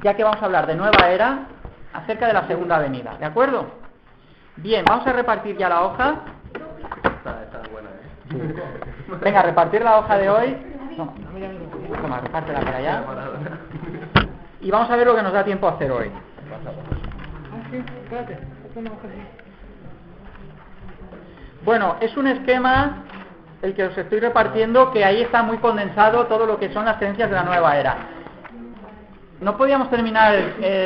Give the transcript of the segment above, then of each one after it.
ya que vamos a hablar de nueva era, acerca de la segunda venida, ¿de acuerdo? Bien, vamos a repartir ya la hoja. Está buena, ¿eh? Venga, repartir la hoja de hoy. Toma, repártela para allá. Y vamos a ver lo que nos da tiempo a hacer hoy. Bueno, es un esquema el que os estoy repartiendo, que ahí está muy condensado todo lo que son las creencias de la nueva era. No podíamos terminar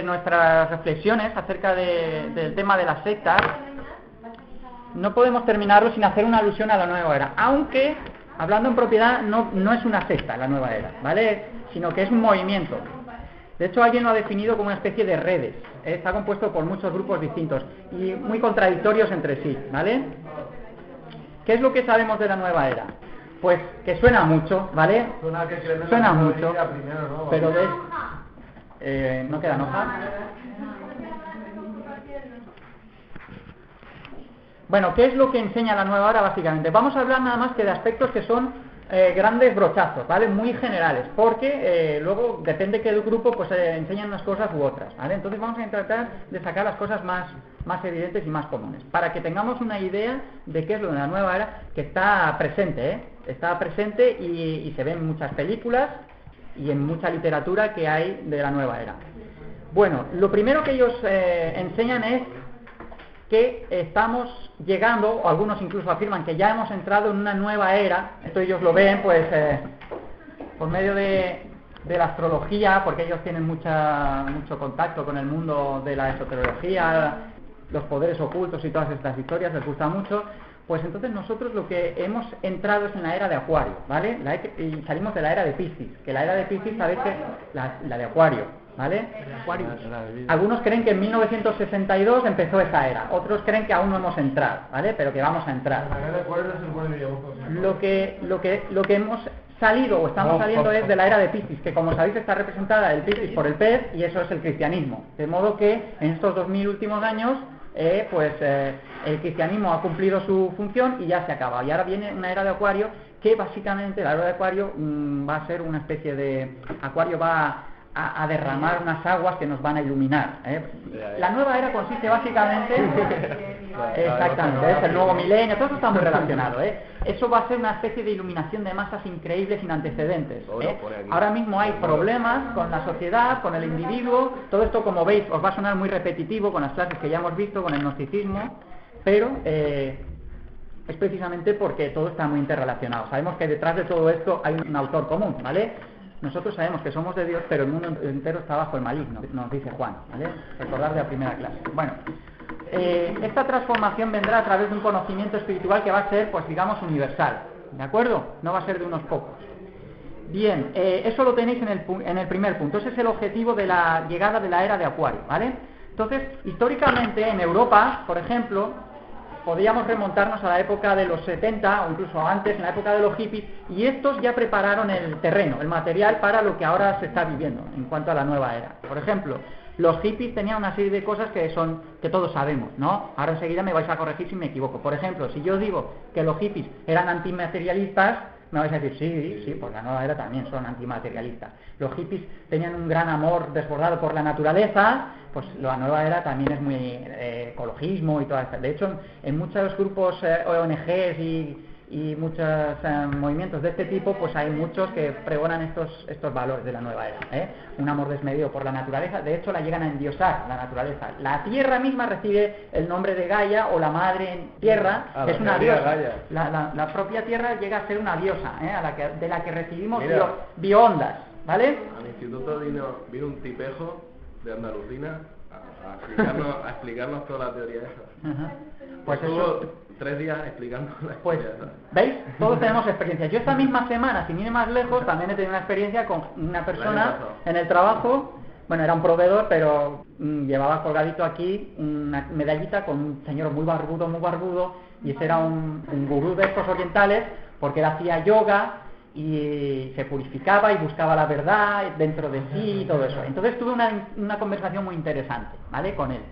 nuestras reflexiones acerca del tema de las sectas. No podemos terminarlo sin hacer una alusión a la nueva era, aunque, hablando en propiedad, no es una secta la nueva era, ¿vale? Sino que es un movimiento. De hecho, alguien lo ha definido como una especie de redes. Está compuesto por muchos grupos distintos y muy contradictorios entre sí, ¿vale? ¿Qué es lo que sabemos de la nueva era? Pues que suena mucho, ¿vale? Suena mucho, pero ¿no quedan hojas? Bueno, ¿qué es lo que enseña la nueva era básicamente? Vamos a hablar nada más que de aspectos que son grandes brochazos, ¿vale? Muy generales, porque luego depende que el grupo pues enseñan unas cosas u otras, ¿vale? Entonces vamos a tratar de sacar las cosas más evidentes y más comunes, para que tengamos una idea de qué es lo de la nueva era, que está presente, ¿eh? Está presente y se ve en muchas películas y en mucha literatura que hay de la nueva era. Bueno, lo primero que ellos enseñan es que estamos llegando, o algunos incluso afirman que ya hemos entrado en una nueva era. Esto ellos lo ven pues por medio de la astrología, porque ellos tienen mucho contacto con el mundo de la esoterología, los poderes ocultos y todas estas historias, les gusta mucho. Pues entonces nosotros lo que hemos entrado es en la era de Acuario, ¿vale? Y salimos de la era de Piscis, que la era de Piscis sabéis que la de Acuario, ¿vale? Algunos creen que en 1962 empezó esa era, otros creen que aún no hemos entrado, ¿vale? Pero que vamos a entrar. Lo que hemos salido o estamos saliendo es de la era de Piscis, que como sabéis está representada el Piscis por el pez, y eso es el cristianismo. De modo que en estos 2000 últimos años el cristianismo ha cumplido su función y ya se acaba. Y ahora viene una era de Acuario, que básicamente la era de Acuario va a ser una especie de... Acuario va a derramar unas aguas que nos van a iluminar, ¿eh? La nueva era consiste básicamente... Exactamente, es el nuevo milenio, todo eso está muy relacionado, ¿eh? Eso va a ser una especie de iluminación de masas increíbles sin antecedentes, ¿eh? Ahora mismo hay problemas con la sociedad, con el individuo. Todo esto, como veis, os va a sonar muy repetitivo con las clases que ya hemos visto, con el gnosticismo, pero es precisamente porque todo está muy interrelacionado. Sabemos que detrás de todo esto hay un autor común, ¿vale? Nosotros sabemos que somos de Dios, pero el mundo entero está bajo el maligno, nos dice Juan, ¿vale? Recordar de la primera clase. Bueno, esta transformación vendrá a través de un conocimiento espiritual que va a ser, pues digamos, universal, ¿de acuerdo? No va a ser de unos pocos. Bien, eso lo tenéis en el primer punto. Ese es el objetivo de la llegada de la era de Acuario, ¿vale? Entonces, históricamente, en Europa, por ejemplo, podíamos remontarnos a la época de los 70 o incluso antes, en la época de los hippies, y estos ya prepararon el terreno, el material para lo que ahora se está viviendo en cuanto a la nueva era. Por ejemplo, los hippies tenían una serie de cosas que todos sabemos, ¿no? Ahora enseguida me vais a corregir si me equivoco. Por ejemplo, si yo digo que los hippies eran antimaterialistas, me vais a decir, sí, pues la nueva era también son antimaterialistas. Los hippies tenían un gran amor desbordado por la naturaleza, pues la nueva era también es muy ecologismo y todas estas. De hecho, en muchos grupos ONGs y muchos movimientos de este tipo, pues hay muchos que pregonan estos valores de la nueva era, ¿eh? Un amor desmedido por la naturaleza. De hecho, la llegan a endiosar, la naturaleza. La tierra misma recibe el nombre de Gaia, o la madre tierra, es una diosa. La propia tierra llega a ser una diosa, ¿eh? De la que recibimos biondas, ¿vale? Al instituto vino un tipejo de Andalucía a explicarnos toda la teoría esa. Pues eso... 3 días explicando la pues, ¿veis? Todos tenemos experiencias. Yo esta misma semana, sin ir más lejos, también he tenido una experiencia con una persona en el trabajo. Bueno, era un proveedor, pero llevaba colgadito aquí una medallita con un señor muy barbudo, y ese era un gurú de estos orientales, porque él hacía yoga y se purificaba y buscaba la verdad dentro de sí y todo eso. Entonces tuve una conversación muy interesante, ¿vale? Con él.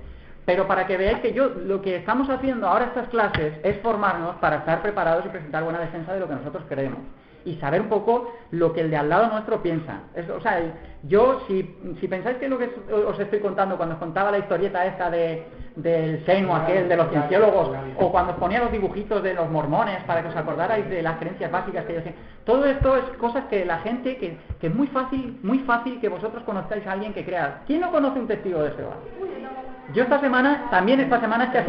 Pero para que veáis que lo que estamos haciendo ahora estas clases es formarnos para estar preparados y presentar buena defensa de lo que nosotros creemos. y saber un poco lo que el de al lado nuestro piensa. O sea, yo, si pensáis que lo que os estoy contando cuando os contaba la historieta esta del Seno aquel, de los cienciólogos, o cuando os ponía los dibujitos de los mormones para que os acordarais de las creencias básicas que ellos tienen, todo esto es cosas que la gente, que es muy fácil que vosotros conozcáis a alguien que crea. ¿Quién no conoce un testigo de Jehová? Yo esta semana es que ha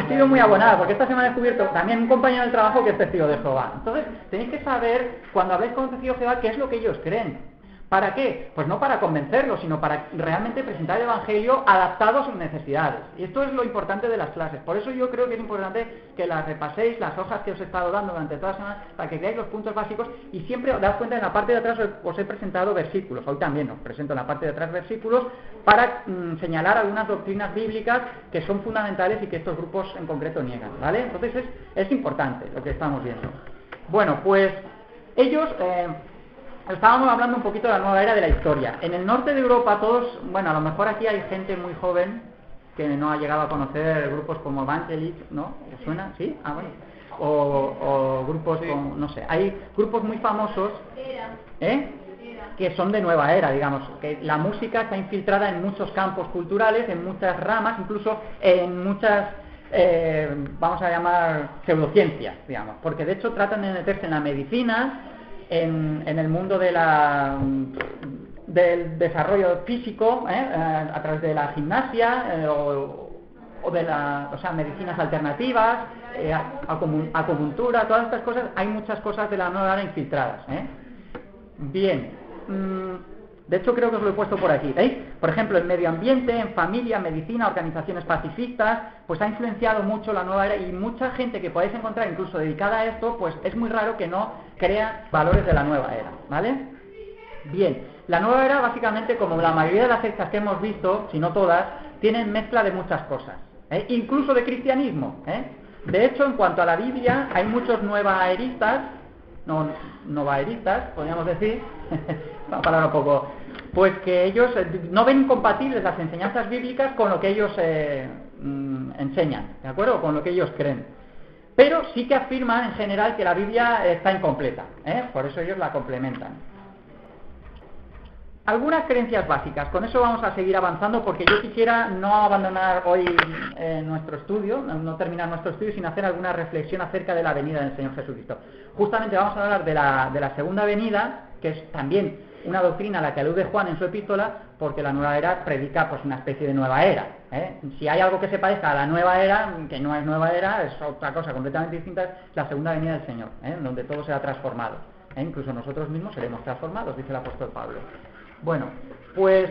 sido muy abonada, porque esta semana he descubierto también un compañero del trabajo que es testigo de Jehová. Entonces, tenéis que saber, cuando habléis con un testigo de Jehová, qué es lo que ellos creen. ¿Para qué? Pues no para convencerlos, sino para realmente presentar el Evangelio adaptado a sus necesidades. Y esto es lo importante de las clases. Por eso yo creo que es importante que las repaséis, las hojas que os he estado dando durante toda la semana, para que veáis los puntos básicos, y siempre os dais cuenta, en la parte de atrás os he presentado versículos. Hoy también os presento en la parte de atrás versículos para señalar algunas doctrinas bíblicas que son fundamentales y que estos grupos en concreto niegan, ¿vale? Entonces es importante lo que estamos viendo. Bueno, pues ellos... estábamos hablando un poquito de la nueva era de la historia. En el norte de Europa todos, bueno, a lo mejor aquí hay gente muy joven que no ha llegado a conocer grupos como Evangelic, ¿no? ¿Os suena? ¿Sí? Ah, bueno. O grupos como, no sé, hay grupos muy famosos, que son de nueva era, digamos, que la música está infiltrada en muchos campos culturales, en muchas ramas, incluso en muchas... vamos a llamar pseudociencias, digamos, porque de hecho tratan de meterse en la medicina, en el mundo del desarrollo físico, a través de la gimnasia, o de medicinas alternativas, acupuntura, todas estas cosas. Hay muchas cosas de la nueva era infiltradas. Bien, de hecho creo que os lo he puesto por aquí, ¿veis? Por ejemplo, en medio ambiente, en familia, medicina, organizaciones pacifistas, pues ha influenciado mucho la nueva era, y mucha gente que podéis encontrar incluso dedicada a esto, pues es muy raro que no crea valores de la nueva era, ¿vale? Bien, la nueva era básicamente, como la mayoría de las sectas que hemos visto, si no todas, tienen mezcla de muchas cosas, incluso de cristianismo, De hecho, en cuanto a la Biblia, hay muchos novaeristas, podríamos decir, una palabra un poco, pues que ellos no ven incompatibles las enseñanzas bíblicas con lo que ellos enseñan, ¿de acuerdo? Con lo que ellos creen. Pero sí que afirman en general que la Biblia está incompleta, por eso ellos la complementan. Algunas creencias básicas, con eso vamos a seguir avanzando, porque yo quisiera no abandonar hoy nuestro estudio, no terminar nuestro estudio sin hacer alguna reflexión acerca de la venida del Señor Jesucristo. Justamente vamos a hablar de la segunda venida, que es también una doctrina a la que alude Juan en su epístola, porque la nueva era predica pues una especie de nueva era. Si hay algo que se parezca a la nueva era, que no es nueva era, es otra cosa completamente distinta, es la segunda venida del Señor, donde todo será transformado. Incluso nosotros mismos seremos transformados, dice el apóstol Pablo. Bueno, pues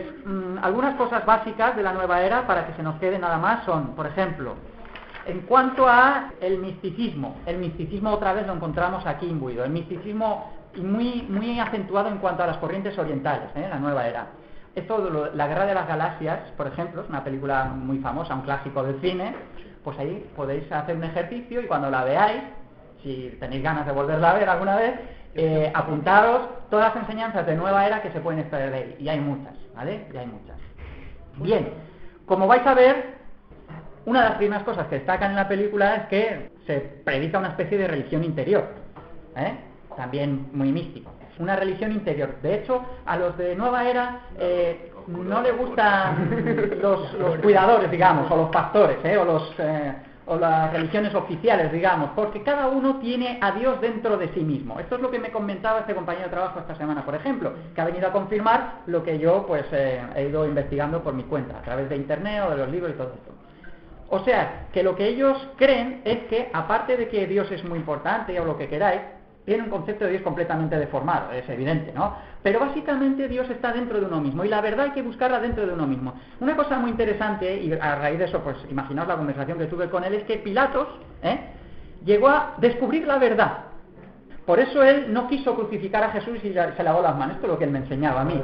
algunas cosas básicas de la nueva era, para que se nos quede nada más, son, por ejemplo, en cuanto a el misticismo otra vez lo encontramos aquí imbuido, el misticismo muy acentuado en cuanto a las corrientes orientales, la nueva era. La Guerra de las Galaxias, por ejemplo, es una película muy famosa, un clásico del cine, pues ahí podéis hacer un ejercicio y cuando la veáis, si tenéis ganas de volverla a ver alguna vez, apuntaros todas las enseñanzas de nueva era que se pueden extraer de ahí, y hay muchas, ¿vale? Y hay muchas. Bien, como vais a ver, una de las primeras cosas que destacan en la película es que se predica una especie de religión interior, también muy místico, una religión interior. De hecho, a los de nueva era no les gustan los cuidadores, digamos, o los pastores, o las religiones oficiales, digamos, porque cada uno tiene a Dios dentro de sí mismo. Esto es lo que me comentaba este compañero de trabajo esta semana, por ejemplo, que ha venido a confirmar lo que yo pues he ido investigando por mi cuenta, a través de internet o de los libros y todo esto. O sea, que lo que ellos creen es que, aparte de que Dios es muy importante o lo que queráis, tiene un concepto de Dios completamente deformado, es evidente, ¿no? Pero básicamente Dios está dentro de uno mismo, y la verdad hay que buscarla dentro de uno mismo. Una cosa muy interesante, y a raíz de eso, pues imaginaos la conversación que tuve con él, es que Pilatos llegó a descubrir la verdad. Por eso él no quiso crucificar a Jesús y se lavó las manos. Esto es lo que él me enseñaba a mí,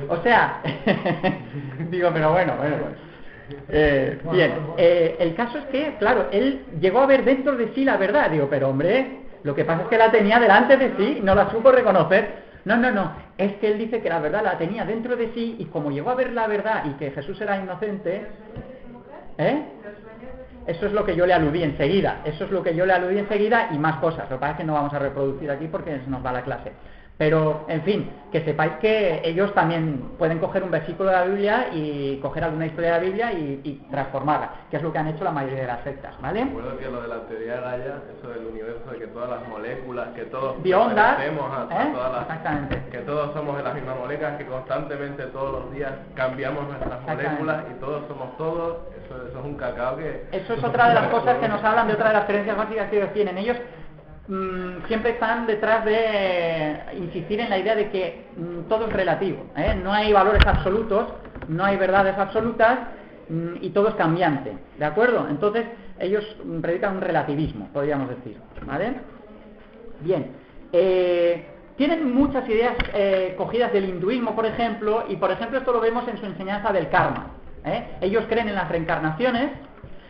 O sea, digo, pero bueno. Bien, el caso es que, claro, él llegó a ver dentro de sí la verdad. Digo, pero hombre, lo que pasa es que la tenía delante de sí y no la supo reconocer. No, es que él dice que la verdad la tenía dentro de sí, y como llegó a ver la verdad y que Jesús era inocente, Eso es lo que yo le aludí enseguida. Y más cosas. Lo que pasa es que no vamos a reproducir aquí porque se nos va la clase. Pero, en fin, que sepáis que ellos también pueden coger un versículo de la Biblia y coger alguna historia de la Biblia y transformarla, que es lo que han hecho la mayoría de las sectas, ¿vale? Recuerdo que lo de la teoría de Gaia, eso del universo, de que todas las moléculas, que todos biondas, a todas las, exactamente, que todos somos de las mismas moléculas, que constantemente todos los días cambiamos nuestras moléculas y todos somos todos, eso es un cacao que... Eso es otra de las cosas que nos hablan de otra de las creencias básicas que ellos tienen. Ellos siempre están detrás de insistir en la idea de que todo es relativo, no hay valores absolutos, no hay verdades absolutas y todo es cambiante, ¿de acuerdo? Entonces ellos predican un relativismo, podríamos decir, ¿vale? Bien, tienen muchas ideas cogidas del hinduismo, por ejemplo, y por ejemplo esto lo vemos en su enseñanza del karma, ellos creen en las reencarnaciones.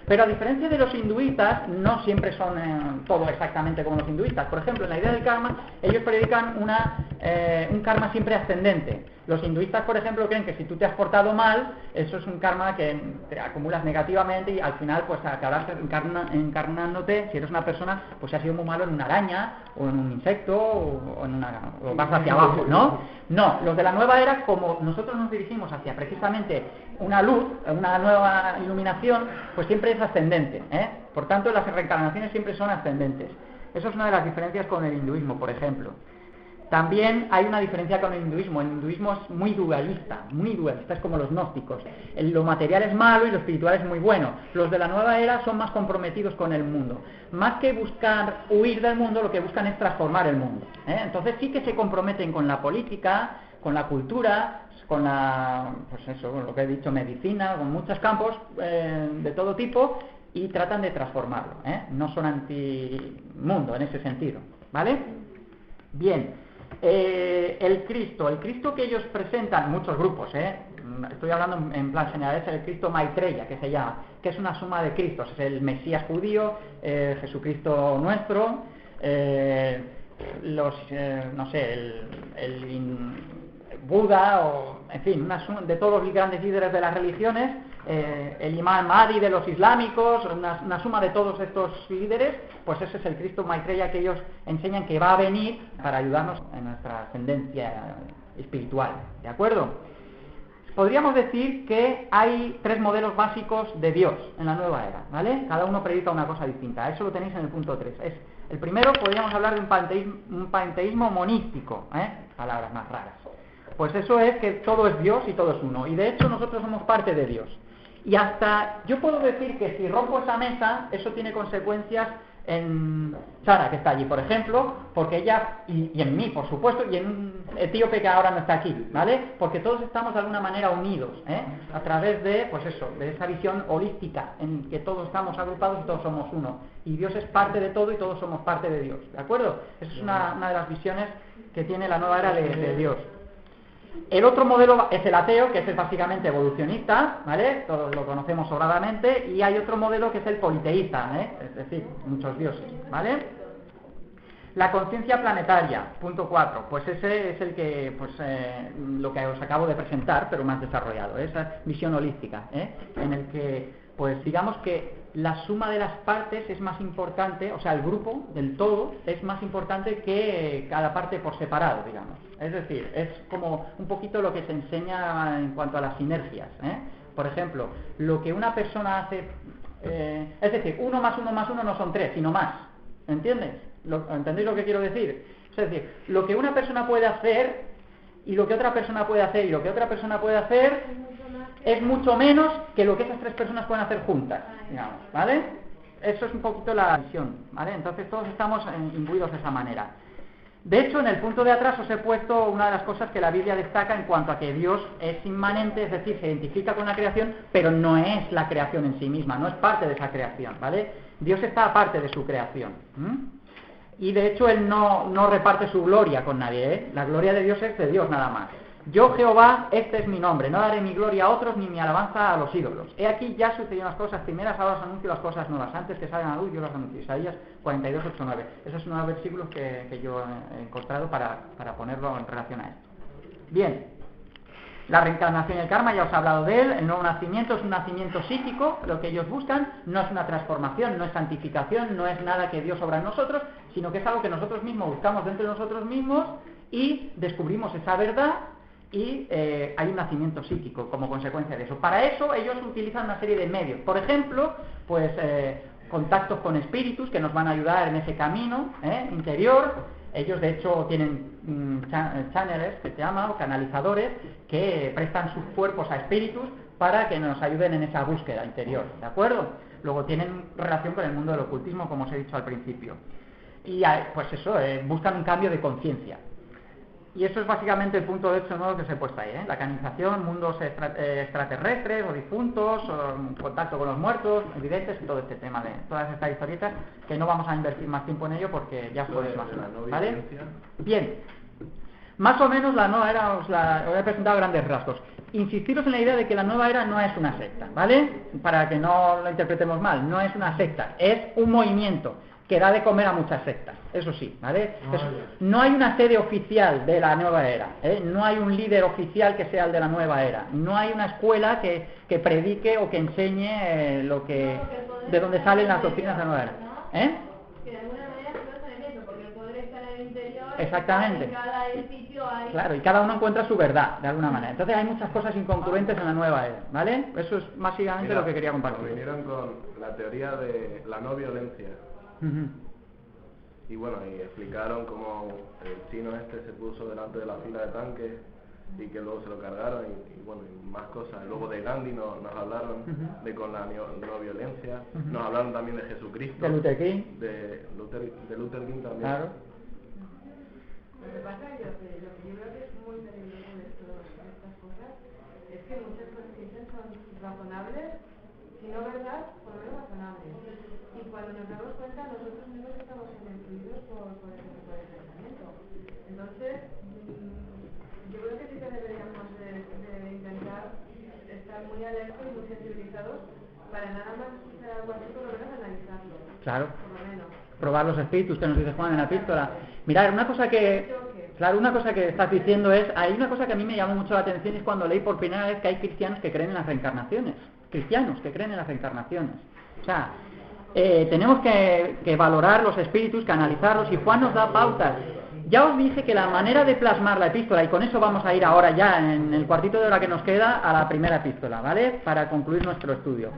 Pero a diferencia de los hinduistas, no siempre son todo exactamente como los hinduistas. Por ejemplo, en la idea del karma, ellos predican un karma siempre ascendente. Los hinduistas, por ejemplo, creen que si tú te has portado mal, eso es un karma que te acumulas negativamente y al final pues acabarás encarnándote, si eres una persona, pues si has sido muy malo en una araña, o en un insecto, o vas hacia abajo, ¿no? No, los de la nueva era, como nosotros nos dirigimos hacia precisamente una luz, una nueva iluminación, pues siempre es ascendente, Por tanto, las reencarnaciones siempre son ascendentes. Eso es una de las diferencias con el hinduismo, por ejemplo. También hay una diferencia con el hinduismo. El hinduismo es muy dualista, es como los gnósticos. Lo material es malo y lo espiritual es muy bueno. Los de la nueva era son más comprometidos con el mundo. Más que buscar huir del mundo, lo que buscan es transformar el mundo, Entonces sí que se comprometen con la política, con la cultura, con con lo que he dicho, medicina, con muchos campos de todo tipo, y tratan de transformarlo, No son antimundo en ese sentido, ¿vale? Bien. El Cristo que ellos presentan, muchos grupos, estoy hablando en plan general, es el Cristo Maitreya, que se llama, que es una suma de Cristos, es el Mesías judío, Jesucristo nuestro, Buda, o en fin, una suma de todos los grandes líderes de las religiones, el imán Mahdi de los islámicos, una suma de todos estos líderes, pues ese es el Cristo Maitreya que ellos enseñan que va a venir para ayudarnos en nuestra ascendencia espiritual, ¿de acuerdo? Podríamos decir que hay 3 modelos básicos de Dios en la nueva era, ¿vale? Cada uno predica una cosa distinta, eso lo tenéis en el punto 3. El primero, podríamos hablar de un panteísmo monístico, palabras más raras. Pues eso es que todo es Dios y todo es uno, y de hecho nosotros somos parte de Dios. Y hasta yo puedo decir que si rompo esa mesa, eso tiene consecuencias en Sara, que está allí, por ejemplo, porque ella, y en mí, por supuesto, y en un etíope que ahora no está aquí, ¿vale? Porque todos estamos de alguna manera unidos, a través de, pues eso, de esa visión holística, en que todos estamos agrupados y todos somos uno. Y Dios es parte de todo y todos somos parte de Dios, ¿de acuerdo? Esa es una de las visiones que tiene la nueva era de Dios. El otro modelo es el ateo, que es básicamente evolucionista, ¿vale? Todos lo conocemos sobradamente, y hay otro modelo que es el politeísta, es decir, muchos dioses, ¿vale? La conciencia planetaria, punto 4, pues ese es el que, lo que os acabo de presentar, pero más desarrollado, esa visión holística, en el que, pues digamos que la suma de las partes es más importante, o sea, el grupo del todo es más importante que cada parte por separado, digamos. Es decir, es como un poquito lo que se enseña en cuanto a las sinergias, Por ejemplo, lo que una persona hace, es decir, 1 más 1 más 1 no son 3, sino más, ¿entiendes? ¿Entendéis lo que quiero decir? Es decir, lo que una persona puede hacer y lo que otra persona puede hacer y lo que otra persona puede hacer es mucho menos que lo que esas 3 personas pueden hacer juntas, digamos, ¿vale? Eso es un poquito la visión, ¿vale? Entonces todos estamos imbuidos de esa manera. De hecho, en el punto de atrás os he puesto una de las cosas que la Biblia destaca en cuanto a que Dios es inmanente, es decir, se identifica con la creación, pero no es la creación en sí misma, no es parte de esa creación, ¿vale? Dios está aparte de su creación. Y de hecho Él no reparte su gloria con nadie, La gloria de Dios es de Dios nada más. Yo, Jehová, este es mi nombre, no daré mi gloria a otros ni mi alabanza a los ídolos. He aquí ya sucedieron las cosas primeras, ahora os anuncio las cosas nuevas. Antes que salgan a luz, yo las anuncio. Isaías 42, 8, 9. Esos son unos versículos que yo he encontrado para ponerlo en relación a esto. Bien. La reencarnación y el karma, ya os he hablado de él. El nuevo nacimiento es un nacimiento psíquico, lo que ellos buscan, no es una transformación, no es santificación, no es nada que Dios obra en nosotros, sino que es algo que nosotros mismos buscamos dentro de nosotros mismos y descubrimos esa verdad y hay un nacimiento psíquico como consecuencia de eso. Para eso ellos utilizan una serie de medios. Por ejemplo, pues contactos con espíritus que nos van a ayudar en ese camino interior. Ellos de hecho tienen channelers que se llaman, o canalizadores, que prestan sus cuerpos a espíritus para que nos ayuden en esa búsqueda interior, ¿de acuerdo? Luego tienen relación con el mundo del ocultismo, como os he dicho al principio. Y pues eso, buscan un cambio de conciencia. Y eso es básicamente el punto de hecho nuevo que os he puesto ahí, la canalización, mundos extraterrestres o difuntos, o contacto con los muertos, evidentes, y todo este tema de todas estas historietas, que no vamos a invertir más tiempo en ello porque ya podéis más o menos, ¿vale? Bien, más o menos la nueva era os he presentado a grandes rasgos. Insistiros en la idea de que la nueva era no es una secta, ¿vale? Para que no lo interpretemos mal, no es una secta, es un movimiento que da de comer a muchas sectas, eso sí, ¿vale? No hay una sede oficial de la nueva era, no hay un líder oficial que sea el de la nueva era, no hay una escuela que predique o que enseñe de dónde salen las doctrinas de la nueva era. Que de alguna manera se basa en eso, porque el poder está en el interior. Exactamente. En cada sitio hay... Claro, y cada uno encuentra su verdad, de alguna manera. Entonces hay muchas cosas incongruentes en la nueva era, ¿vale? Eso es básicamente lo que quería compartir. Vinieron con la teoría de la no violencia. Y bueno, y explicaron cómo el chino se puso delante de la fila de tanques y que luego se lo cargaron y bueno, y más cosas. Luego de Gandhi nos hablaron de con la no violencia, nos hablaron también de Jesucristo, de Luther King, de Luther King también. Claro. Lo que pasa es que lo que yo creo que es muy peligroso de estas cosas es que muchas cosas que dicen son razonables, si no verdad, por lo menos razonables. Y cuando nos damos cuenta, nosotros mismos estamos siendo influidos por ese tipo de pensamiento. Entonces, yo creo que sí que deberíamos de intentar estar muy alertos y muy sensibilizados para nada más escuchar algo así, por lo menos analizarlo. Claro. Por lo menos. Probar los espíritus que nos dice Juan en la epístola. Mirad, una cosa que estás diciendo hay una cosa que a mí me llamó mucho la atención, es cuando leí por primera vez que hay cristianos que creen en las reencarnaciones. Cristianos que creen en las reencarnaciones. O sea, tenemos que valorar los espíritus, canalizarlos, y Juan nos da pautas. Ya os dije que la manera de plasmar la epístola, y con eso vamos a ir ahora ya en el cuartito de hora que nos queda a la primera epístola, ¿vale? Para concluir nuestro estudio.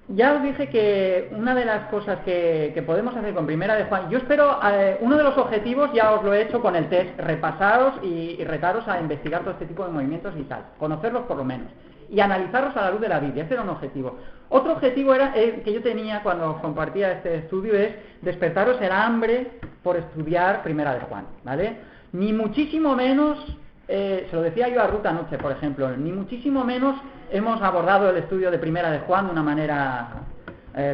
Ya os dije que una de las cosas que podemos hacer con primera de Juan, yo espero, uno de los objetivos ya os lo he hecho con el test, repasaros y retaros a investigar todo este tipo de movimientos y tal, conocerlos por lo menos, y analizarlos a la luz de la Biblia. Ese era un objetivo. Otro objetivo era que yo tenía cuando compartía este estudio, es despertaros el hambre por estudiar primera de Juan, ¿vale? Ni muchísimo menos, se lo decía yo a Ruth anoche, por ejemplo, ni muchísimo menos hemos abordado el estudio de primera de Juan de una manera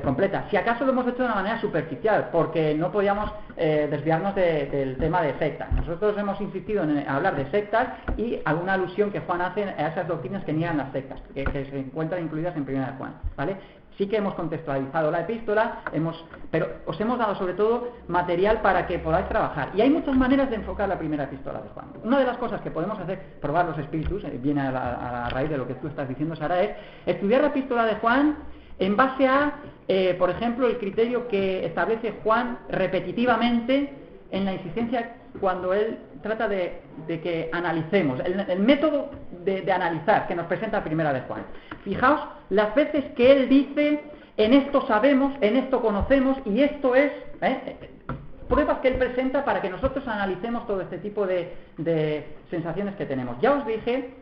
completa. Si acaso lo hemos hecho de una manera superficial, porque no podíamos desviarnos del tema de sectas. Nosotros hemos insistido en hablar de sectas y alguna alusión que Juan hace a esas doctrinas que niegan las sectas, que se encuentran incluidas en primera de Juan, ¿vale? Sí que hemos contextualizado la epístola, pero os hemos dado sobre todo material para que podáis trabajar. Y hay muchas maneras de enfocar la primera epístola de Juan. Una de las cosas que podemos hacer, probar los espíritus, viene a la raíz de lo que tú estás diciendo, Sara, es estudiar la epístola de Juan en base a, por ejemplo, el criterio que establece Juan repetitivamente en la insistencia cuando él trata de que analicemos, el método de analizar que nos presenta primera de Juan. Fijaos las veces que él dice, en esto sabemos, en esto conocemos, y esto es pruebas que él presenta para que nosotros analicemos todo este tipo de sensaciones que tenemos. Ya os dije,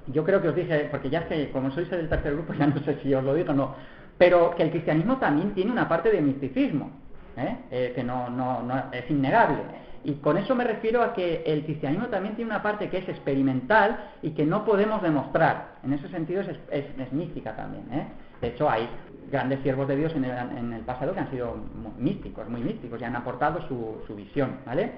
yo creo que os dije, porque ya es que como sois del tercer grupo ya no sé si os lo digo o no, pero que el cristianismo también tiene una parte de misticismo, que no es innegable. Y con eso me refiero a que el cristianismo también tiene una parte que es experimental y que no podemos demostrar. En ese sentido es mística también, De hecho, hay grandes siervos de Dios en el pasado que han sido místicos, muy místicos, y han aportado su visión, ¿vale?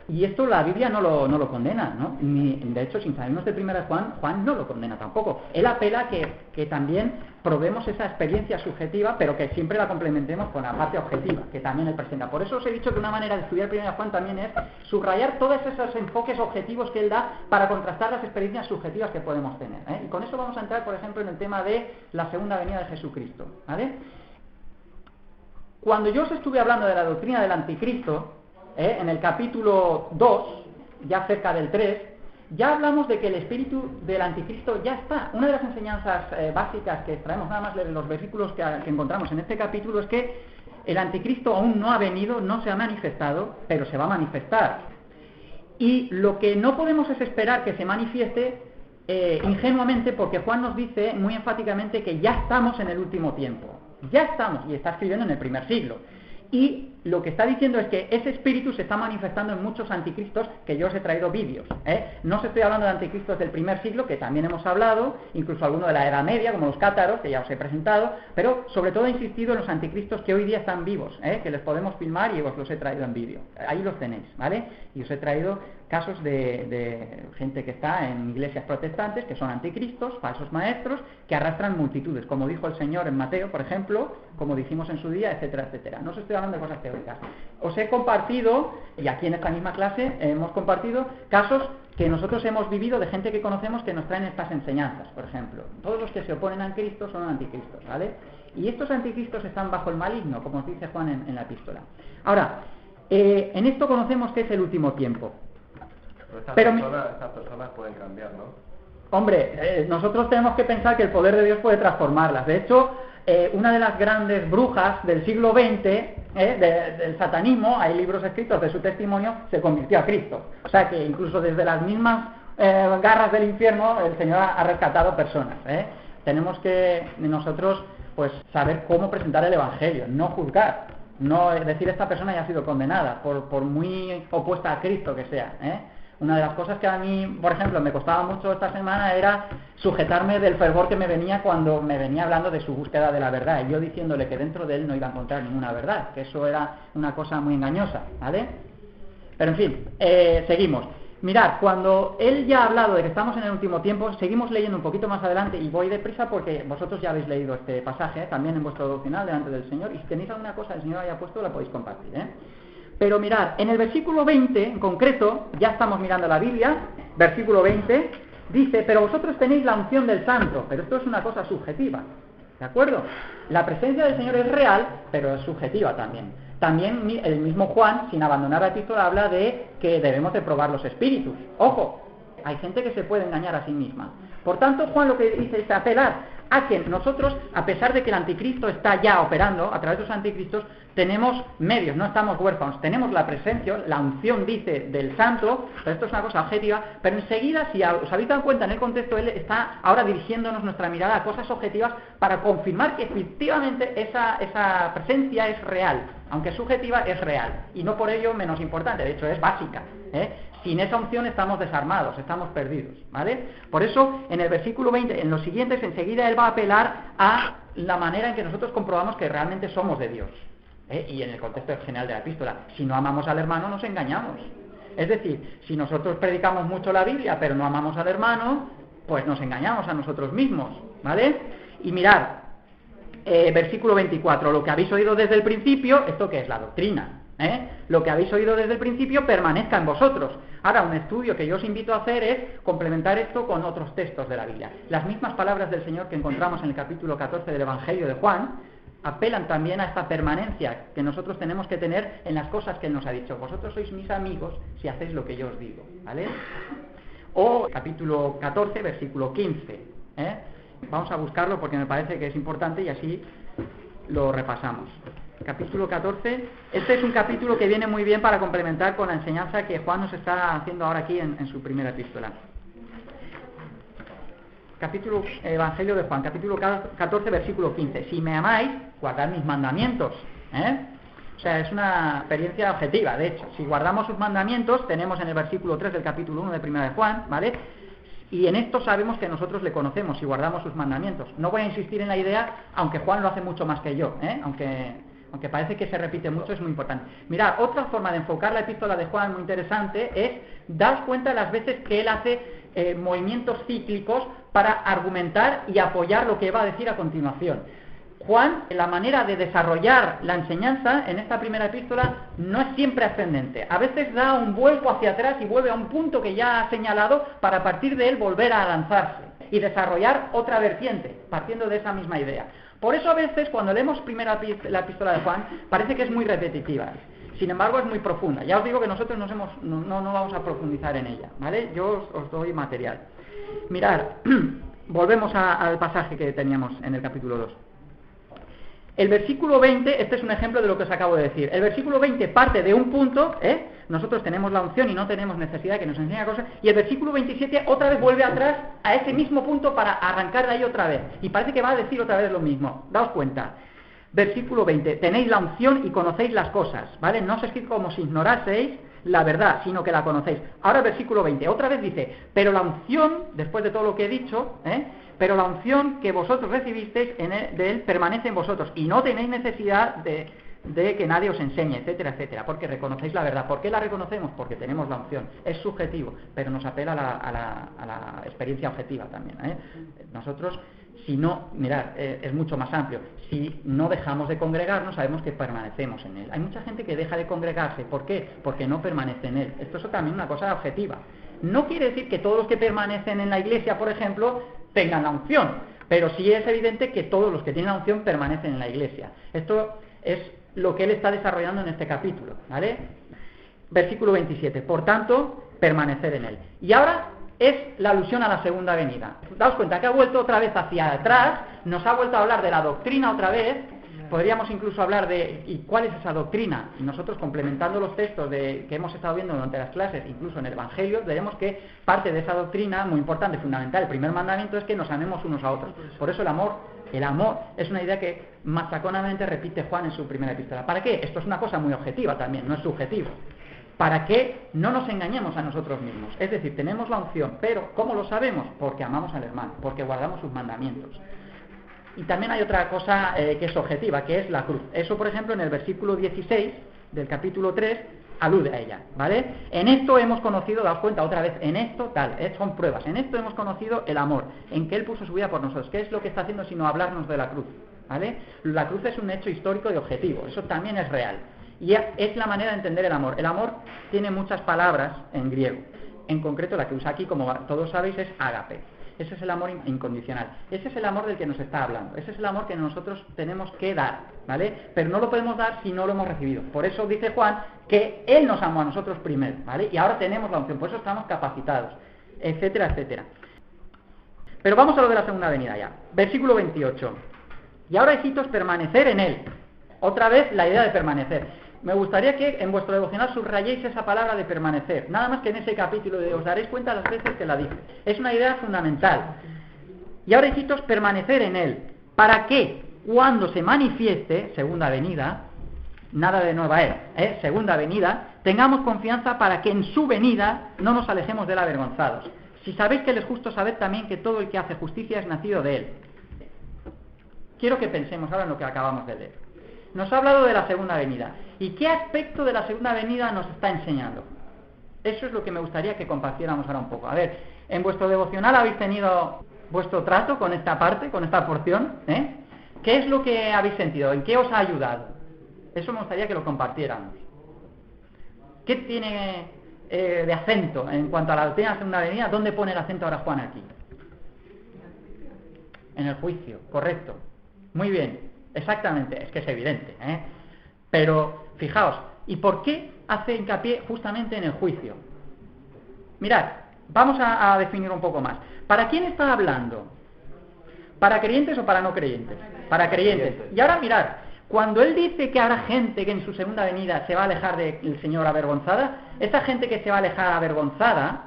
Y esto la Biblia no lo condena, ¿no? De hecho, sin salirnos de 1 Juan, Juan no lo condena tampoco. Él apela que también probemos esa experiencia subjetiva, pero que siempre la complementemos con la parte objetiva, que también él presenta. Por eso os he dicho que una manera de estudiar 1 Juan también es subrayar todos esos enfoques objetivos que él da para contrastar las experiencias subjetivas que podemos tener, ¿eh? Y con eso vamos a entrar, por ejemplo, en el tema de la segunda venida de Jesucristo, ¿vale? Cuando yo os estuve hablando de la doctrina del anticristo, en el capítulo 2, ya cerca del 3, ya hablamos de que el espíritu del anticristo ya está. Una de las enseñanzas básicas que extraemos nada más de los versículos que encontramos en este capítulo es que el anticristo aún no ha venido, no se ha manifestado, pero se va a manifestar. Y lo que no podemos es esperar que se manifieste ingenuamente, porque Juan nos dice muy enfáticamente que ya estamos en el último tiempo. Ya estamos, y está escribiendo en el primer siglo. Y lo que está diciendo es que ese espíritu se está manifestando en muchos anticristos, que yo os he traído vídeos, ¿eh? No os estoy hablando de anticristos del primer siglo, que también hemos hablado, incluso alguno de la Edad Media, como los cátaros, que ya os he presentado, pero sobre todo he insistido en los anticristos que hoy día están vivos, que les podemos filmar y os los he traído en vídeo. Ahí los tenéis, ¿vale? Y os he traído casos de gente que está en iglesias protestantes, que son anticristos, falsos maestros, que arrastran multitudes, como dijo el Señor en Mateo, por ejemplo, como dijimos en su día, etcétera, etcétera. No os estoy hablando de cosas teóricas. Os he compartido, y aquí en esta misma clase hemos compartido casos que nosotros hemos vivido de gente que conocemos que nos traen estas enseñanzas, por ejemplo. Todos los que se oponen a Cristo son anticristos, ¿vale? Y estos anticristos están bajo el maligno, como nos dice Juan en la epístola. Ahora, en esto conocemos que es el último tiempo. Pero estas personas pueden cambiar, ¿no? Hombre, nosotros tenemos que pensar que el poder de Dios puede transformarlas. De hecho, una de las grandes brujas del siglo XX, del satanismo, hay libros escritos de su testimonio, se convirtió a Cristo. O sea que incluso desde las mismas garras del infierno, el Señor ha rescatado personas. Tenemos que nosotros pues saber cómo presentar el Evangelio, no juzgar. No decir esta persona ya ha sido condenada, por muy opuesta a Cristo que sea, Una de las cosas que a mí, por ejemplo, me costaba mucho esta semana era sujetarme del fervor que me venía cuando me venía hablando de su búsqueda de la verdad, y yo diciéndole que dentro de él no iba a encontrar ninguna verdad, que eso era una cosa muy engañosa, ¿vale? Pero en fin, seguimos. Mirad, cuando él ya ha hablado de que estamos en el último tiempo, seguimos leyendo un poquito más adelante, y voy deprisa porque vosotros ya habéis leído este pasaje, también en vuestro doctrinal delante del Señor, y si tenéis alguna cosa que el Señor haya puesto, la podéis compartir, Pero mirad, en el versículo 20, en concreto, ya estamos mirando la Biblia, versículo 20, dice, pero vosotros tenéis la unción del Santo, pero esto es una cosa subjetiva, ¿de acuerdo? La presencia del Señor es real, pero es subjetiva también. También el mismo Juan, sin abandonar la epístola, habla de que debemos de probar los espíritus. ¡Ojo! Hay gente que se puede engañar a sí misma. Por tanto, Juan lo que dice es apelar a que nosotros, a pesar de que el anticristo está ya operando, a través de los anticristos, tenemos medios, no estamos huérfanos, tenemos la presencia, la unción, dice, del santo, pero esto es una cosa objetiva, pero enseguida, si os habéis dado cuenta en el contexto, él está ahora dirigiéndonos nuestra mirada a cosas objetivas para confirmar que efectivamente esa presencia es real, aunque subjetiva es real, y no por ello menos importante, de hecho es básica, Sin esa unción estamos desarmados, estamos perdidos, ¿vale? Por eso, en el versículo 20, en los siguientes, enseguida él va a apelar a la manera en que nosotros comprobamos que realmente somos de Dios. Y en el contexto general de la epístola, si no amamos al hermano, nos engañamos. Es decir, si nosotros predicamos mucho la Biblia, pero no amamos al hermano, pues nos engañamos a nosotros mismos, ¿vale? Y mirad, versículo 24, lo que habéis oído desde el principio, ¿esto qué es? La doctrina. Lo que habéis oído desde el principio permanezca en vosotros. Ahora, un estudio que yo os invito a hacer es complementar esto con otros textos de la Biblia. Las mismas palabras del Señor que encontramos en el capítulo 14 del Evangelio de Juan apelan también a esta permanencia que nosotros tenemos que tener en las cosas que Él nos ha dicho. Vosotros sois mis amigos si hacéis lo que yo os digo, ¿vale? O capítulo 14, versículo 15, Vamos a buscarlo porque me parece que es importante y así lo repasamos. Capítulo 14, este es un capítulo que viene muy bien para complementar con la enseñanza que Juan nos está haciendo ahora aquí en su primera epístola. Capítulo Evangelio de Juan, capítulo 14, versículo 15. Si me amáis, guardad mis mandamientos. O sea, es una experiencia objetiva, de hecho. Si guardamos sus mandamientos, tenemos en el versículo 3 del capítulo 1 de primera de Juan, ¿vale? Y en esto sabemos que nosotros le conocemos y guardamos sus mandamientos. No voy a insistir en la idea, aunque Juan lo hace mucho más que yo, aunque Aunque parece que se repite mucho, es muy importante. Mirad, otra forma de enfocar la epístola de Juan muy interesante es daros cuenta de las veces que él hace movimientos cíclicos para argumentar y apoyar lo que va a decir a continuación. Juan, la manera de desarrollar la enseñanza en esta primera epístola no es siempre ascendente. A veces da un vuelco hacia atrás y vuelve a un punto que ya ha señalado para a partir de él volver a lanzarse y desarrollar otra vertiente, partiendo de esa misma idea. Por eso a veces cuando leemos primera la epístola de Juan parece que es muy repetitiva. Sin embargo es muy profunda. Ya os digo que nosotros no vamos a profundizar en ella, ¿vale? Yo os doy material. Mirad, volvemos al pasaje que teníamos en el capítulo 2. El versículo 20, este es un ejemplo de lo que os acabo de decir. El versículo 20 parte de un punto, nosotros tenemos la unción y no tenemos necesidad de que nos enseñe cosas, y el versículo 27 otra vez vuelve atrás a ese mismo punto para arrancar de ahí otra vez. Y parece que va a decir otra vez lo mismo. Daos cuenta. Versículo 20, tenéis la unción y conocéis las cosas, ¿vale? No os escribe como si ignoraseis la verdad, sino que la conocéis. Ahora versículo 20, otra vez dice, pero la unción, después de todo lo que he dicho, pero la unción que vosotros recibisteis de él permanece en vosotros y no tenéis necesidad de que nadie os enseñe, etcétera, etcétera, porque reconocéis la verdad. ¿Por qué la reconocemos? Porque tenemos la unción. Es subjetivo, pero nos apela a la experiencia objetiva también. Nosotros, si no, mirad, es mucho más amplio. Si no dejamos de congregarnos, sabemos que permanecemos en él. Hay mucha gente que deja de congregarse. ¿Por qué? Porque no permanece en él. Esto es también una cosa objetiva. No quiere decir que todos los que permanecen en la iglesia, por ejemplo, tengan la unción, pero sí es evidente que todos los que tienen la unción permanecen en la iglesia. Esto es lo que él está desarrollando en este capítulo, ¿vale? Versículo 27, por tanto, permanecer en él. Y ahora es la alusión a la segunda venida. Daos cuenta que ha vuelto otra vez hacia atrás, nos ha vuelto a hablar de la doctrina otra vez. Podríamos incluso hablar de ¿y cuál es esa doctrina? Y nosotros, complementando los textos que hemos estado viendo durante las clases, incluso en el Evangelio, veremos que parte de esa doctrina, muy importante, fundamental, el primer mandamiento es que nos amemos unos a otros. Por eso el amor es una idea que machaconamente repite Juan en su primera epístola. ¿Para qué? Esto es una cosa muy objetiva también, no es subjetivo. Para que no nos engañemos a nosotros mismos. Es decir, tenemos la unción, pero ¿cómo lo sabemos? Porque amamos al hermano, porque guardamos sus mandamientos. Y también hay otra cosa que es objetiva, que es la cruz. Eso, por ejemplo, en el versículo 16 del capítulo 3 alude a ella, ¿vale? En esto hemos conocido, daos cuenta otra vez, en esto son pruebas. En esto hemos conocido el amor, en que él puso su vida por nosotros. ¿Qué es lo que está haciendo sino hablarnos de la cruz? ¿Vale? La cruz es un hecho histórico y objetivo, eso también es real. Y es la manera de entender el amor. El amor tiene muchas palabras en griego. En concreto, la que usa aquí, como todos sabéis, es ágape. Ese es el amor incondicional. Ese es el amor del que nos está hablando. Ese es el amor que nosotros tenemos que dar, ¿vale? Pero no lo podemos dar si no lo hemos recibido. Por eso dice Juan que él nos amó a nosotros primero, ¿vale? Y ahora tenemos la unción, por eso estamos capacitados, etcétera, etcétera. Pero vamos a lo de la segunda venida ya. Versículo 28. Y ahora, hijitos, permanecer en él. Otra vez la idea de permanecer. Me gustaría que en vuestro devocional subrayéis esa palabra de permanecer, nada más que en ese capítulo, os daréis cuenta las veces que la dice. Es una idea fundamental. Y ahora, hijitos, permanecer en él, para que cuando se manifieste, segunda venida, nada de nueva era, segunda venida, tengamos confianza para que en su venida no nos alejemos de él avergonzados. Si sabéis que él es justo, sabed también que todo el que hace justicia es nacido de él. Quiero que pensemos ahora en lo que acabamos de leer. Nos ha hablado de la segunda venida. ¿Y qué aspecto de la segunda venida nos está enseñando? Eso es lo que me gustaría que compartiéramos ahora un poco. A ver, en vuestro devocional habéis tenido vuestro trato con esta parte, con esta porción, ¿Qué es lo que habéis sentido? ¿En qué os ha ayudado? Eso me gustaría que lo compartiéramos. ¿Qué tiene de acento en cuanto a la doctrina de la segunda venida? ¿Dónde pone el acento ahora Juan aquí? En el juicio, correcto. Muy bien. Exactamente, es que es evidente, Pero, fijaos, ¿y por qué hace hincapié justamente en el juicio? Mirad, vamos a definir un poco más. ¿Para quién está hablando? ¿Para creyentes o para no creyentes? Para creyentes. Y ahora mirad, cuando él dice que habrá gente que en su segunda venida se va a alejar del Señor avergonzada, esa gente que se va a alejar avergonzada,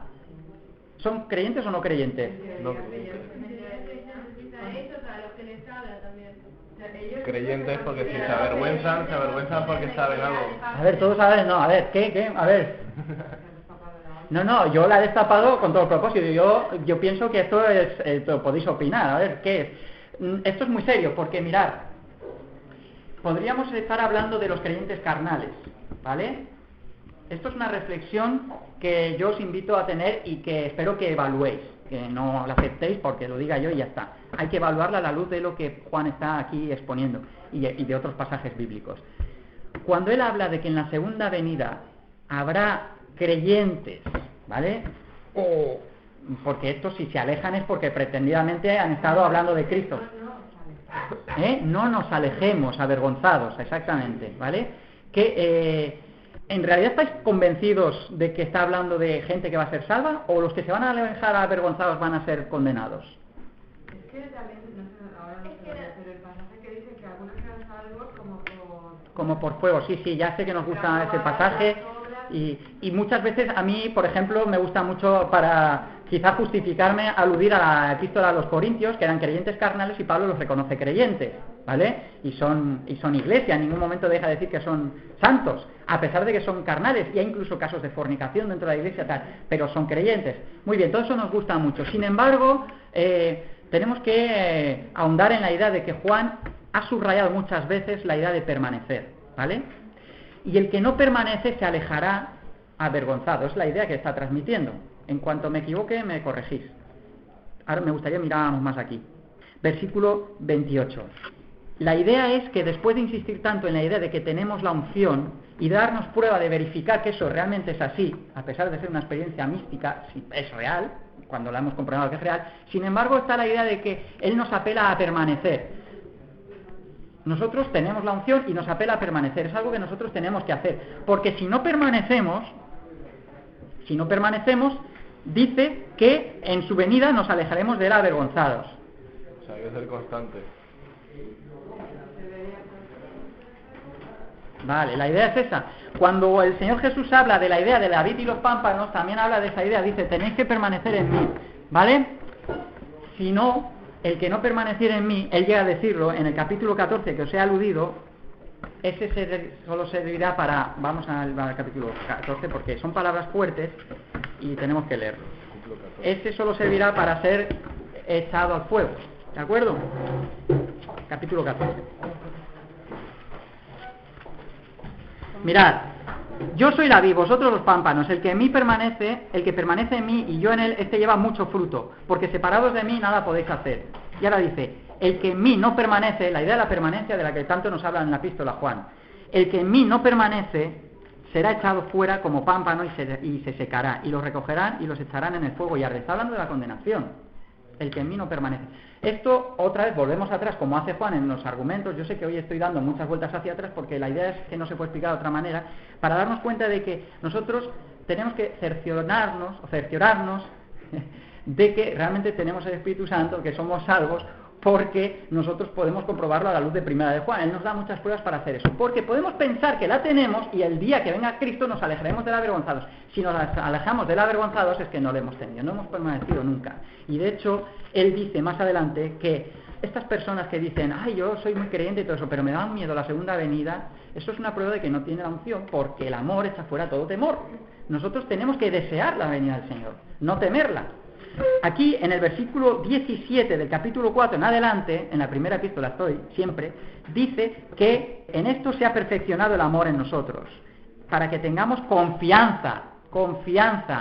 ¿son creyentes o no creyentes? No. Creyentes porque si se avergüenzan porque saben algo. A ver, todos saben, no, a ver, ¿qué? A ver. No, yo la he destapado con todo el propósito. Yo pienso que esto es, podéis opinar, a ver, ¿qué es? Esto es muy serio, porque mirad, podríamos estar hablando de los creyentes carnales, ¿vale? Esto es una reflexión que yo os invito a tener y que espero que evaluéis, que no la aceptéis porque lo diga yo y ya está. Hay que evaluarla a la luz de lo que Juan está aquí exponiendo y de otros pasajes bíblicos. Cuando él habla de que en la segunda venida habrá creyentes, ¿vale? O porque estos si se alejan es porque pretendidamente han estado hablando de Cristo. No nos alejemos avergonzados, exactamente, ¿vale? Que ¿en realidad estáis convencidos de que está hablando de gente que va a ser salva o los que se van a alejar avergonzados van a ser condenados? Es que también, no sé, ahora no sé, pero el pasaje que dice que algunos serán salvos como por fuego, sí, ya sé que nos gusta ese pasaje y muchas veces a mí, por ejemplo, me gusta mucho para quizá justificarme, aludir a la epístola a los Corintios, que eran creyentes carnales y Pablo los reconoce creyentes, ¿vale? Y son iglesia, en ningún momento deja de decir que son santos, a pesar de que son carnales, y hay incluso casos de fornicación dentro de la iglesia, tal, pero son creyentes. Muy bien, todo eso nos gusta mucho. Sin embargo, tenemos que ahondar en la idea de que Juan ha subrayado muchas veces la idea de permanecer, ¿vale? Y el que no permanece se alejará avergonzado, es la idea que está transmitiendo. En cuanto me equivoque, me corregís. Ahora me gustaría miráramos más aquí. Versículo 28. La idea es que después de insistir tanto en la idea de que tenemos la unción y darnos prueba de verificar que eso realmente es así, a pesar de ser una experiencia mística, si es real, cuando la hemos comprobado que es real, sin embargo está la idea de que Él nos apela a permanecer. Nosotros tenemos la unción y nos apela a permanecer, es algo que nosotros tenemos que hacer, porque si no permanecemos, dice que en su venida nos alejaremos de él avergonzados. O sea, hay que ser constante. Vale, la idea es esa. Cuando el Señor Jesús habla de la idea de la vid y los pámpanos, también habla de esa idea, dice, tenéis que permanecer en mí, ¿vale? Si no, el que no permaneciera en mí, él llega a decirlo en el capítulo 14 que os he aludido, ese solo servirá para, vamos al capítulo 14 porque son palabras fuertes y tenemos que leerlo. Ese solo servirá para ser echado al fuego, ¿de acuerdo? Capítulo 14. Mirad, yo soy la vid, vosotros los pámpanos, el que permanece en mí y yo en él, este lleva mucho fruto, porque separados de mí nada podéis hacer. Y ahora dice, el que en mí no permanece, la idea de la permanencia de la que tanto nos habla en la epístola Juan, el que en mí no permanece será echado fuera como pámpano y se secará, y los recogerán y los echarán en el fuego y arde. Está hablando de la condenación, el que en mí no permanece. Esto, otra vez, volvemos atrás, como hace Juan en los argumentos. Yo sé que hoy estoy dando muchas vueltas hacia atrás porque la idea es que no se puede explicar de otra manera, para darnos cuenta de que nosotros tenemos que cerciorarnos de que realmente tenemos el Espíritu Santo, que somos salvos, porque nosotros podemos comprobarlo a la luz de Primera de Juan. Él nos da muchas pruebas para hacer eso, porque podemos pensar que la tenemos y el día que venga Cristo nos alejaremos del avergonzados. Si nos alejamos del avergonzados es que no lo hemos tenido, no hemos permanecido nunca. Y de hecho, él dice más adelante que estas personas que dicen, ay, yo soy muy creyente y todo eso, pero me da miedo la segunda venida, eso es una prueba de que no tiene la unción, porque el amor echa fuera todo temor. Nosotros tenemos que desear la venida del Señor, no temerla. Aquí en el versículo 17 del capítulo 4 en adelante, en la primera epístola estoy siempre, dice que en esto se ha perfeccionado el amor en nosotros, para que tengamos confianza,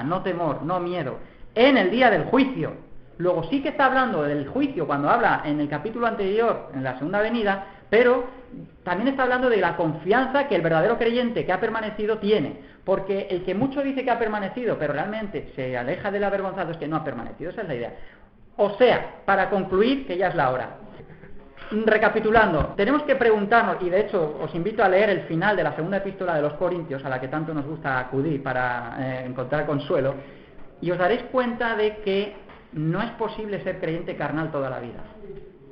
no temor, no miedo, en el día del juicio. Luego sí que está hablando del juicio cuando habla en el capítulo anterior, en la segunda venida, pero también está hablando de la confianza que el verdadero creyente que ha permanecido tiene, porque el que mucho dice que ha permanecido, pero realmente se aleja del avergonzado, es que no ha permanecido. Esa es la idea. O sea, para concluir, que ya es la hora. Recapitulando, tenemos que preguntarnos, y de hecho os invito a leer el final de la segunda epístola de los Corintios, a la que tanto nos gusta acudir para encontrar consuelo, y os daréis cuenta de que no es posible ser creyente carnal toda la vida.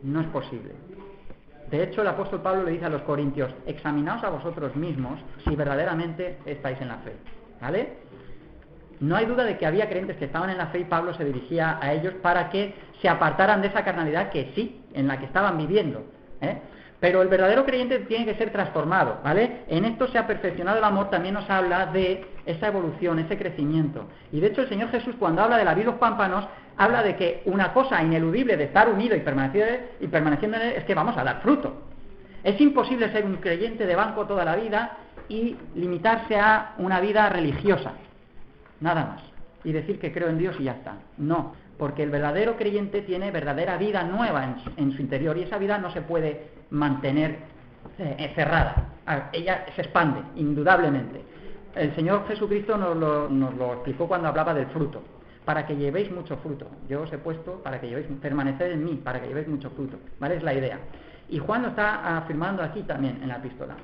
No es posible. De hecho, el apóstol Pablo le dice a los corintios, examinaos a vosotros mismos si verdaderamente estáis en la fe, ¿vale? No hay duda de que había creyentes que estaban en la fe y Pablo se dirigía a ellos para que se apartaran de esa carnalidad que sí, en la que estaban viviendo, ¿eh? Pero el verdadero creyente tiene que ser transformado, ¿vale? En esto se ha perfeccionado el amor, también nos habla de esa evolución, ese crecimiento. Y de hecho el Señor Jesús, cuando habla de la vid y los pámpanos, habla de que una cosa ineludible de estar unido y permaneciendo en él es que vamos a dar fruto. Es imposible ser un creyente de banco toda la vida y limitarse a una vida religiosa, nada más, y decir que creo en Dios y ya está. No, porque el verdadero creyente tiene verdadera vida nueva en su interior, y esa vida no se puede mantener cerrada. Ella se expande, indudablemente. El Señor Jesucristo nos lo explicó cuando hablaba del fruto. Para que llevéis mucho fruto. Yo os he puesto para que llevéis, permaneced en mí, para que llevéis mucho fruto. ¿Vale? Es la idea. Y Juan lo está afirmando aquí también en la epístola.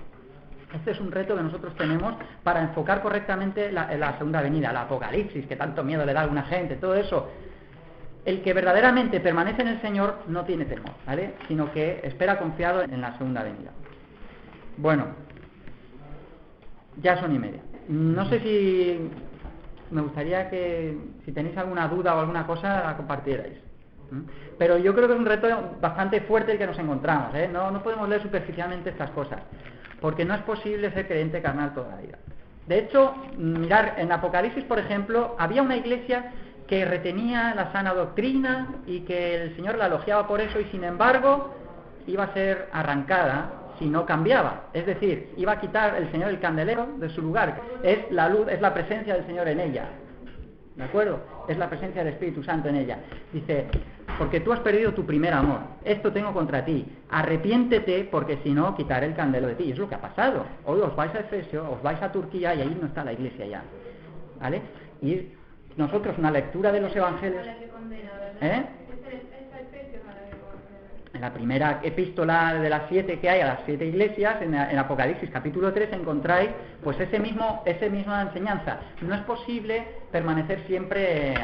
Este es un reto que nosotros tenemos para enfocar correctamente la segunda venida, el Apocalipsis, que tanto miedo le da a alguna gente, todo eso. El que verdaderamente permanece en el Señor no tiene temor, ¿vale? Sino que espera confiado en la segunda venida. Bueno, ya son 1:30. No sé si... Me gustaría que, si tenéis alguna duda o alguna cosa, la compartierais. Pero yo creo que es un reto bastante fuerte el que nos encontramos, ¿eh? No podemos leer superficialmente estas cosas, porque no es posible ser creyente carnal toda la vida. De hecho, mirar, en Apocalipsis, por ejemplo, había una iglesia que retenía la sana doctrina y que el Señor la elogiaba por eso, y sin embargo iba a ser arrancada si no cambiaba. Es decir, iba a quitar el Señor el candelero de su lugar. Es la luz, es la presencia del Señor en ella. ¿De acuerdo? Es la presencia del Espíritu Santo en ella. Dice, porque tú has perdido tu primer amor. Esto tengo contra ti. Arrepiéntete, porque si no, quitaré el candelero de ti. Y es lo que ha pasado. Hoy os vais a Efesio, os vais a Turquía, y ahí no está la iglesia ya. ¿Vale? Y nosotros, una lectura de los evangelios... En la primera epístola de las 7 que hay, a las 7 iglesias, en Apocalipsis capítulo 3, encontráis pues esa misma enseñanza. No es posible permanecer siempre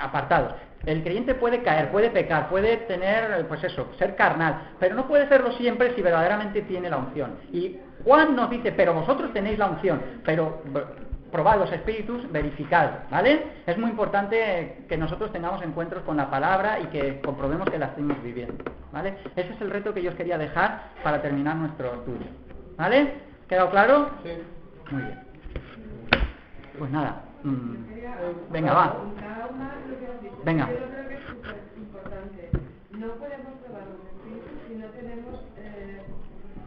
apartados. El creyente puede caer, puede pecar, puede tener, pues eso, ser carnal, pero no puede serlo siempre si verdaderamente tiene la unción. Y Juan nos dice, pero vosotros tenéis la unción, pero... probad los espíritus, verificad, ¿vale? Es muy importante que nosotros tengamos encuentros con la palabra y que comprobemos que la estemos viviendo, ¿vale? Ese es el reto que yo os quería dejar para terminar nuestro estudio, ¿vale? ¿Quedado claro? Sí. Muy bien. Pues nada, venga, va. Venga. Yo creo que es súper importante. No podemos probar los espíritus si no tenemos,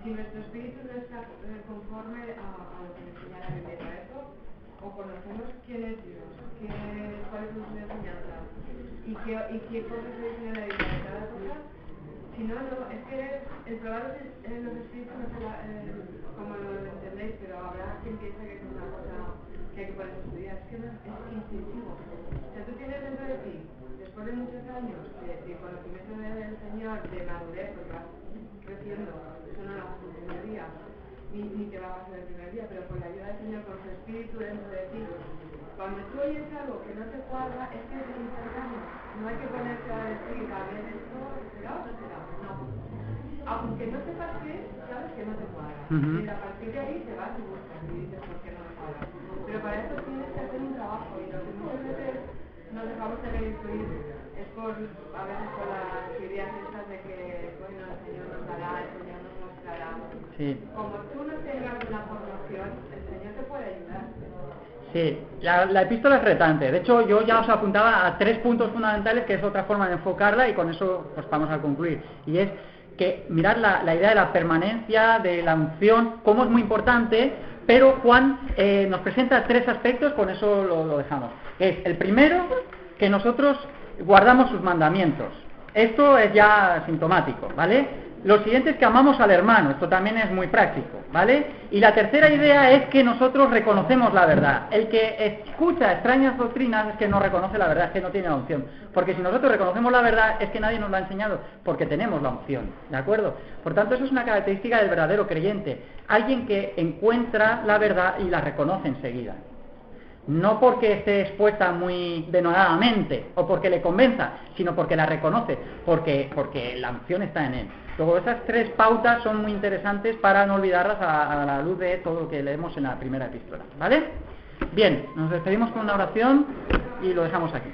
si nuestro espíritu no está conforme a lo que enseña la Biblia. O conocemos quién es Dios, cuál es su enseñanza y qué cosas se dicen en la Biblia de cada cosa. Si no, es que el probar los espíritus no será como lo entendéis, pero habrá quien piensa que es una cosa que hay que poner a estudiar. Es que no, es instintivo. O sea, tú tienes dentro de ti, después de muchos años de conocimiento del Señor, de madurez, porque vas creciendo, eso no lo haces el primer día. Ni te va a pasar el primer día, pero con la ayuda del Señor, con su espíritu dentro de ti. Cuando tú oyes algo que no te cuadra, es que es instantáneo. No hay que ponerse a decir, a ver, esto será o no será. No. Aunque no sepas qué, sabes que no te cuadra. Y a partir de ahí te vas y buscas y dices por qué no me cuadra. Pero para eso tienes que hacer un trabajo, y lo que muchas veces nos dejamos de influir es por, a veces por las ideas estas de que, bueno, el Señor nos dará, el Señor nos mostrará. Sí. Como tú no tengas una formación, el Señor te puede ayudar. Sí, la epístola es retante. De hecho, yo ya os apuntaba a 3 puntos fundamentales, que es otra forma de enfocarla, y con eso pues vamos a concluir. Y es que mirad la idea de la permanencia, de la unción, cómo es muy importante, pero Juan nos presenta 3 aspectos, con eso lo dejamos. Es el primero, que nosotros guardamos sus mandamientos. Esto es ya sintomático, ¿vale? Lo siguiente es que amamos al hermano, esto también es muy práctico, ¿vale? Y la tercera idea es que nosotros reconocemos la verdad. El que escucha extrañas doctrinas es que no reconoce la verdad, es que no tiene la unción. Porque si nosotros reconocemos la verdad es que nadie nos lo ha enseñado, porque tenemos la unción, ¿de acuerdo? Por tanto, eso es una característica del verdadero creyente. Alguien que encuentra la verdad y la reconoce enseguida. No porque esté expuesta muy denodadamente o porque le convenza, sino porque la reconoce, porque la unción está en él. Luego, esas 3 pautas son muy interesantes para no olvidarlas a la luz de todo lo que leemos en la primera epístola, ¿vale? Bien, nos despedimos con una oración y lo dejamos aquí.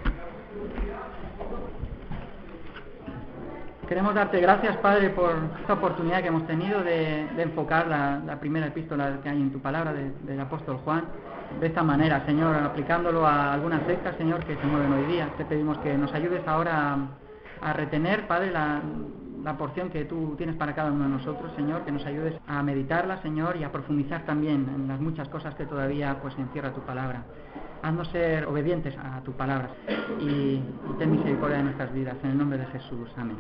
Queremos darte gracias, Padre, por esta oportunidad que hemos tenido de enfocar la primera epístola que hay en tu palabra del apóstol Juan de esta manera, Señor, aplicándolo a algunas sectas, Señor, que se mueven hoy día. Te pedimos que nos ayudes ahora a retener, Padre, la porción que tú tienes para cada uno de nosotros, Señor, que nos ayudes a meditarla, Señor, y a profundizar también en las muchas cosas que todavía pues encierra tu palabra. Haznos ser obedientes a tu palabra y ten misericordia de nuestras vidas. En el nombre de Jesús. Amén.